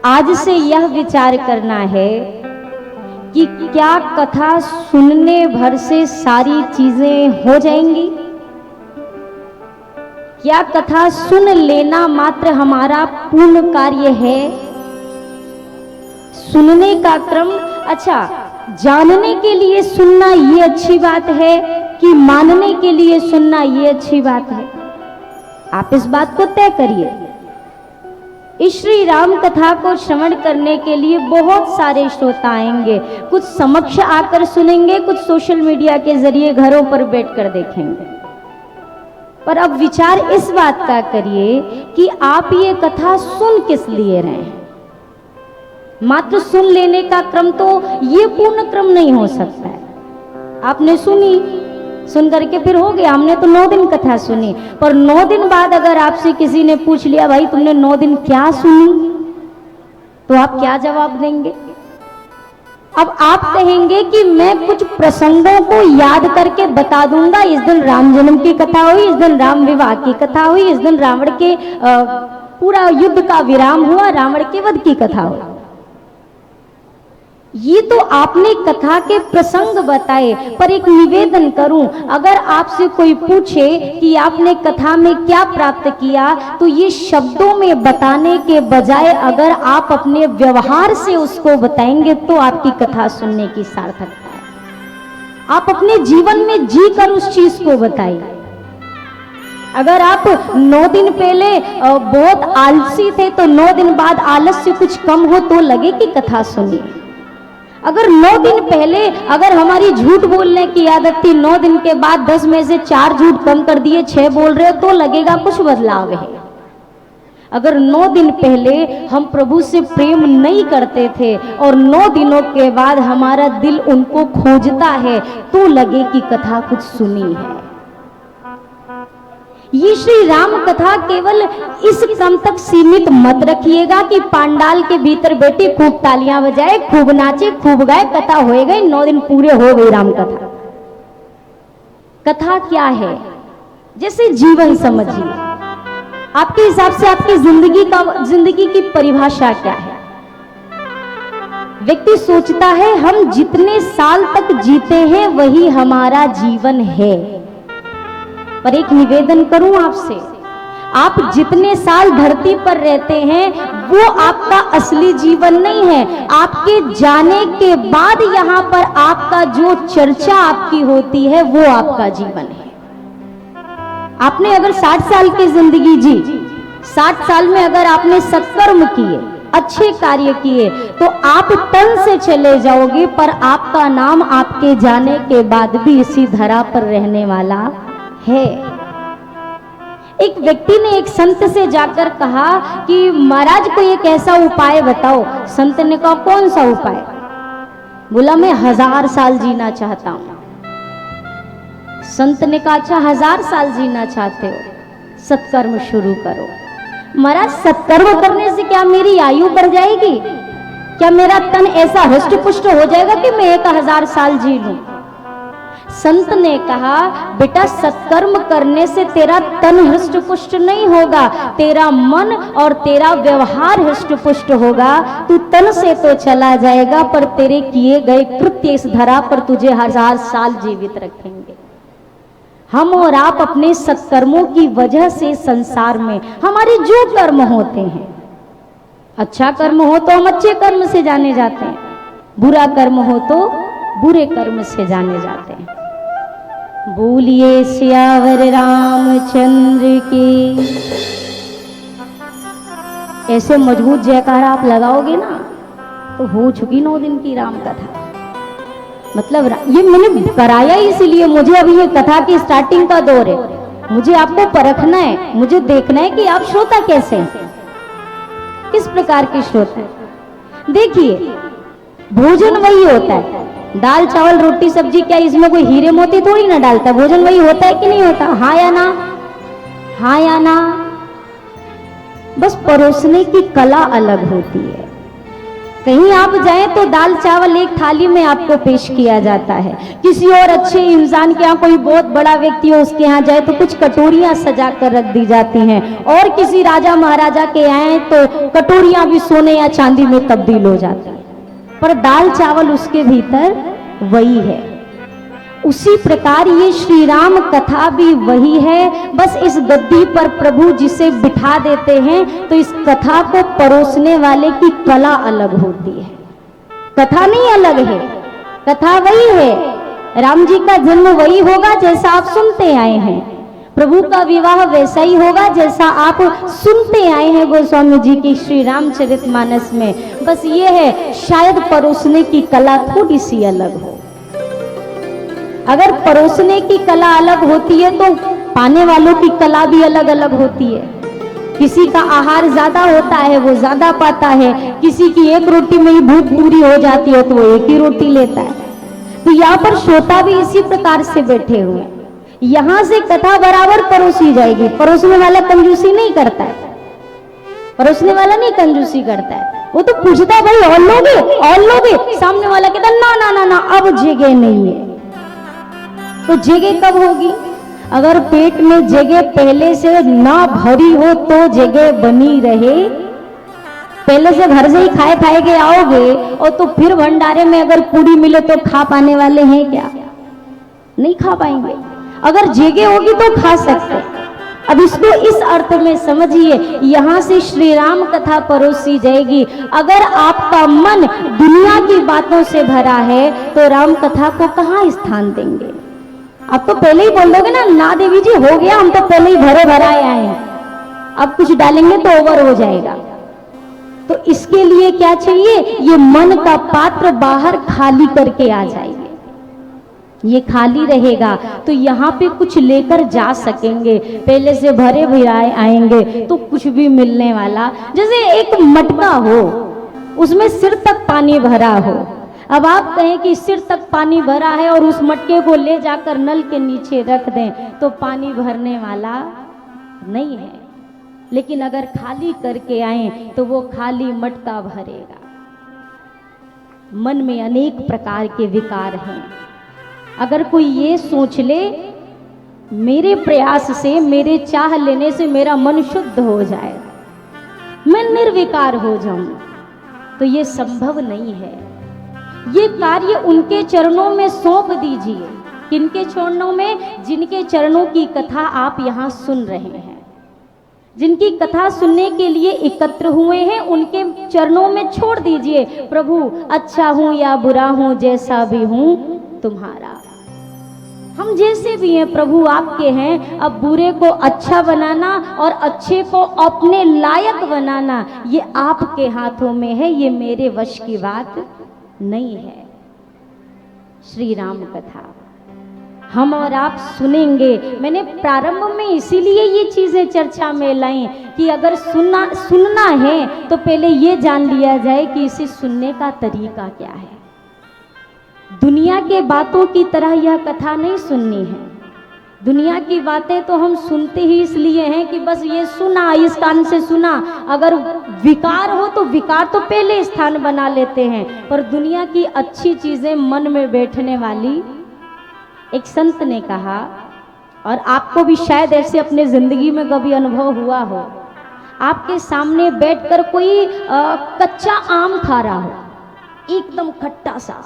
आज से यह विचार करना है कि क्या कथा सुनने भर से सारी चीजें हो जाएंगी? क्या कथा सुन लेना मात्र हमारा पूर्ण कार्य है? सुनने का क्रम, अच्छा, जानने के लिए सुनना ये अच्छी बात है कि मानने के लिए सुनना ये अच्छी बात है? आप इस बात को तय करिए। इस श्री राम कथा को श्रवण करने के लिए बहुत सारे श्रोता आएंगे, कुछ समक्ष आकर सुनेंगे, कुछ सोशल मीडिया के जरिए घरों पर बैठकर देखेंगे। पर अब विचार इस बात का करिए कि आप ये कथा सुन किस लिए रहे हैं। मात्र सुन लेने का क्रम तो ये पूर्ण क्रम नहीं हो सकता है। आपने सुनी, सुन करके फिर हो गया, हमने तो 9 दिन कथा सुनी, पर 9 दिन बाद अगर आपसे किसी ने पूछ लिया भाई तुमने 9 दिन क्या सुनी, तो आप क्या जवाब देंगे? अब आप कहेंगे कि मैं कुछ प्रसंगों को याद करके बता दूंगा, इस दिन राम जन्म की कथा हुई, इस दिन राम विवाह की कथा हुई, इस दिन रावण के पूरा युद्ध का विराम हुआ, रावण के वध की कथा हुई। ये तो आपने कथा के प्रसंग बताए, पर एक निवेदन करूं, अगर आपसे कोई पूछे कि आपने कथा में क्या प्राप्त किया, तो ये शब्दों में बताने के बजाय अगर आप अपने व्यवहार से उसको बताएंगे तो आपकी कथा सुनने की सार्थकता है। आप अपने जीवन में जी कर उस चीज को बताइए। अगर आप 9 दिन पहले बहुत आलसी थे तो 9 दिन बाद आलस्य कुछ कम हो तो लगे कि कथा सुनिए। अगर 9 दिन पहले अगर हमारी झूठ बोलने की आदत थी, 9 दिन के बाद 10 में से 4 झूठ कम कर दिए, 6 बोल रहे हो तो लगेगा कुछ बदलाव है। अगर 9 दिन पहले हम प्रभु से प्रेम नहीं करते थे और 9 दिनों के बाद हमारा दिल उनको खोजता है तो लगे कि कथा कुछ सुनी है। ये श्री राम कथा केवल इस क्रम तक सीमित मत रखिएगा कि पांडाल के भीतर बैठी खूब तालियां बजाए, खूब नाचे, खूब गाए, कथा हो गई, 9 दिन पूरे हो गई राम कथा। कथा क्या है? जैसे जीवन समझिए, आपके हिसाब से आपकी जिंदगी की परिभाषा क्या है? व्यक्ति सोचता है हम जितने साल तक जीते हैं वही हमारा जीवन है। पर एक निवेदन करूं आपसे, आप जितने साल धरती पर रहते हैं वो आपका असली जीवन नहीं है। आपके जाने के बाद यहाँ पर आपका जो चर्चा आपकी होती है वो आपका जीवन है। आपने अगर 60 साल की जिंदगी जी, 60 साल में अगर आपने सत्कर्म किए, अच्छे कार्य किए, तो आप तन से चले जाओगे, पर आपका नाम आपके जाने के बाद भी इसी धरा पर रहने वाला है। एक व्यक्ति ने एक संत से जाकर कहा कि महाराज कोई एक ऐसा उपाय बताओ। संत ने कहा कौन सा उपाय? बोला मैं 1000 साल जीना चाहता हूं। संत ने कहा अच्छा 1000 साल जीना चाहते हो, सत्कर्म शुरू करो। महाराज सत्कर्म करने से क्या मेरी आयु बढ़ जाएगी? क्या मेरा तन ऐसा हृष्ट पुष्ट हो जाएगा कि मैं 1000 साल जी लूं? संत ने कहा बेटा सत्कर्म करने से तेरा तन हृष्ट पुष्ट नहीं होगा, तेरा मन और तेरा व्यवहार हृष्ट पुष्ट होगा। तू तन से तो चला जाएगा पर तेरे किए गए कृत्य इस धरा पर तुझे 1000 साल जीवित रखेंगे। हम और आप अपने सत्कर्मों की वजह से संसार में हमारे जो कर्म होते हैं, अच्छा कर्म हो तो हम अच्छे कर्म से जाने जाते हैं, बुरा कर्म हो तो बुरे कर्म से जाने जाते हैं। बोलिए सियावर रामचंद्र की। ऐसे मजबूत जयकारा आप लगाओगे ना तो हो चुकी 9 दिन की राम कथा। मतलब ये मैंने कराया इसीलिए, मुझे अभी ये कथा की स्टार्टिंग का दौर है, मुझे आपको परखना है, मुझे देखना है कि आप श्रोता कैसे हैं, किस प्रकार के श्रोता हैं। देखिए भोजन वही होता है, दाल चावल रोटी सब्जी, क्या इसमें कोई हीरे मोती थोड़ी ना डालता, भोजन वही होता है कि नहीं होता? हाँ या ना? हाँ या ना? बस परोसने की कला अलग होती है। कहीं आप जाएं तो दाल चावल एक थाली में आपको पेश किया जाता है। किसी और अच्छे इंसान के यहाँ, कोई बहुत बड़ा व्यक्ति हो उसके यहाँ जाए तो कुछ कटोरियां सजा कर रख दी जाती हैं, और किसी राजा महाराजा के आए तो कटोरियां भी सोने या चांदी में तब्दील हो जाती हैं, पर दाल चावल उसके भीतर वही है। उसी प्रकार ये श्री राम कथा भी वही है, बस इस गद्दी पर प्रभु जिसे बिठा देते हैं तो इस कथा को परोसने वाले की कला अलग होती है। कथा नहीं अलग है, कथा वही है। राम जी का जन्म वही होगा जैसा आप सुनते आए हैं, प्रभु का विवाह वैसा ही होगा जैसा आप सुनते आए हैं गोस्वामी जी की श्री रामचरितमानस में। बस ये है शायद परोसने की कला थोड़ी सी अलग हो। अगर परोसने की कला अलग होती है तो पाने वालों की कला भी अलग अलग होती है। किसी का आहार ज्यादा होता है, वो ज्यादा पाता है, किसी की एक रोटी में ही भूख पूरी हो जाती है तो वो एक ही रोटी लेता है। तो यहाँ पर श्रोता भी इसी प्रकार से बैठे हुए, यहाँ से कथा बराबर परोसी जाएगी। परोसने वाला कंजूसी नहीं करता है, परोसने वाला नहीं कंजूसी करता है, वो तो पूछता है भाई और लोगे, और लोगे। सामने वाला कहता ना ना ना ना अब जगह नहीं है। तो जगह कब होगी? अगर पेट में जगह पहले से ना भरी हो तो जगह बनी रहे। पहले से घर से ही खाए खाए के आओगे और तो फिर भंडारे में अगर पूरी मिले तो खा पाने वाले हैं क्या? नहीं खा पाएंगे। अगर जगह होगी तो खा सकते। अब इसको इस अर्थ में समझिए, यहां से श्री राम कथा परोसी जाएगी। अगर आपका मन दुनिया की बातों से भरा है तो राम कथा को कहां स्थान देंगे? आप तो पहले ही बोल दोगे ना देवी जी हो गया, हम तो पहले ही भरे भराए आए हैं, अब कुछ डालेंगे तो ओवर हो जाएगा। तो इसके लिए क्या चाहिए? ये मन का पात्र बाहर खाली करके आ जाएंगे। ये खाली रहेगा तो यहाँ पे कुछ लेकर जा सकेंगे। पहले से भरे भराए आएंगे तो कुछ भी मिलने वाला, जैसे एक मटका हो उसमें सिर तक पानी भरा हो। अब आप कहें कि सिर तक पानी भरा है और उस मटके को ले जाकर नल के नीचे रख दें तो पानी भरने वाला नहीं है। लेकिन अगर खाली करके आए तो वो खाली मटका भरेगा। मन में अनेक प्रकार के विकार हैं। अगर कोई ये सोच ले मेरे प्रयास से, मेरे चाह लेने से मेरा मन शुद्ध हो जाए, मैं निर्विकार हो जाऊं, तो ये संभव नहीं है। ये कार्य उनके चरणों में सौंप दीजिए। किनके चरणों में? जिनके चरणों की कथा आप यहाँ सुन रहे हैं, जिनकी कथा सुनने के लिए एकत्र हुए हैं, उनके चरणों में छोड़ दीजिए। प्रभु अच्छा हूं या बुरा हूं, जैसा भी हूं तुम्हारा। हम जैसे भी हैं प्रभु आपके हैं। अब बुरे को अच्छा बनाना और अच्छे को अपने लायक बनाना ये आपके हाथों में है, ये मेरे वश की बात नहीं है। श्री राम कथा हम और आप सुनेंगे। मैंने प्रारंभ में इसीलिए ये चीजें चर्चा में लाई कि अगर सुनना है तो पहले ये जान लिया जाए कि इसे सुनने का तरीका क्या है। दुनिया के बातों की तरह यह कथा नहीं सुननी है। दुनिया की बातें तो हम सुनते ही इसलिए हैं कि बस ये सुना, इस कान से सुना। अगर विकार हो तो विकार तो पहले स्थान बना लेते हैं, पर दुनिया की अच्छी चीजें मन में बैठने वाली। एक संत ने कहा, और आपको भी शायद ऐसे अपने जिंदगी में कभी अनुभव हुआ हो, आपके सामने बैठकर कोई कच्चा आम खा रहा हो, एकदम खट्टा सा।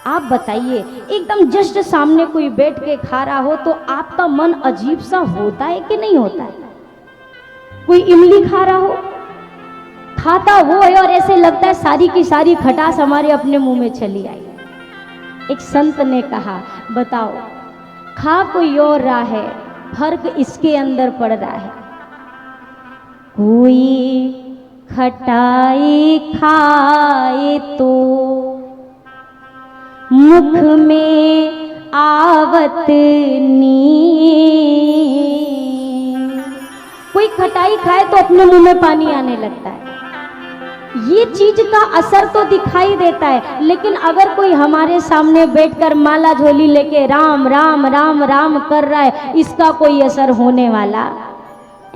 आप बताइए, एकदम जस्ट सामने कोई बैठ के खा रहा हो तो आपका मन अजीब सा होता है कि नहीं होता है? कोई इमली खा रहा हो, खाता वो है और ऐसे लगता है सारी की सारी खटास हमारे अपने मुंह में चली आई। एक संत ने कहा, बताओ खा कोई और रहा है, फर्क इसके अंदर पड़ रहा है। कोई खटाई खाए तो मुख में आवत नी, कोई खटाई खाए तो अपने मुंह में पानी आने लगता है। ये चीज का असर तो दिखाई देता है, लेकिन अगर कोई हमारे सामने बैठकर माला झोली लेके राम राम राम राम कर रहा है, इसका कोई असर होने वाला?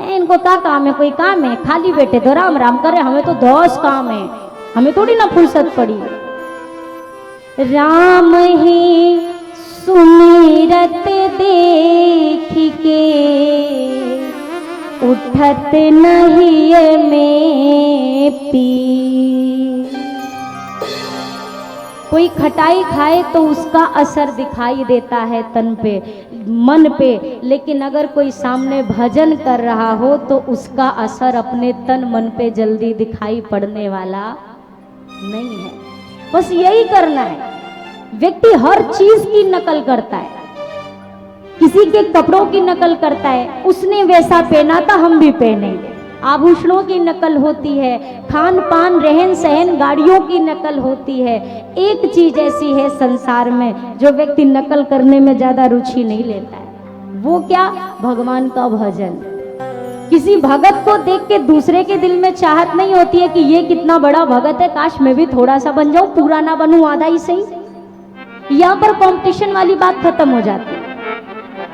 इनको क्या काम है? कोई काम है? खाली बैठे तो राम राम कर रहे, हमें तो 10 काम है। हमें थोड़ी ना फुर्सत पड़ी। राम ही सुमिरत देख के उठत नहीं में पी। कोई खटाई खाए तो उसका असर दिखाई देता है तन पे, मन पे, लेकिन अगर कोई सामने भजन कर रहा हो तो उसका असर अपने तन मन पे जल्दी दिखाई पड़ने वाला नहीं है। बस यही करना है। व्यक्ति हर चीज की नकल करता है, किसी के कपड़ों की नकल करता है, उसने वैसा पहना था हम भी पहनेंगे। आभूषणों की नकल होती है, खान पान रहन सहन गाड़ियों की नकल होती है। एक चीज ऐसी है संसार में जो व्यक्ति नकल करने में ज्यादा रुचि नहीं लेता है, वो क्या? भगवान का भजन। किसी भगत को देख के दूसरे के दिल में चाहत नहीं होती है कि ये कितना बड़ा भगत है, काश मैं भी थोड़ा सा बन जाऊं, पूरा ना बनूं आधा ही सही। यहां पर कंपटीशन वाली बात खत्म हो जाती है।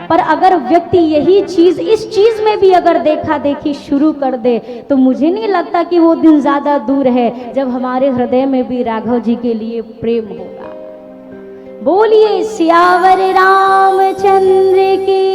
पर अगर व्यक्ति यही चीज इस चीज में भी अगर देखा देखी शुरू कर दे तो मुझे नहीं लगता कि वो दिन ज्यादा दूर है जब हमारे हृदय में भी राघव जी के लिए प्रेम होगा। बोलिए सियावर रामचंद्र की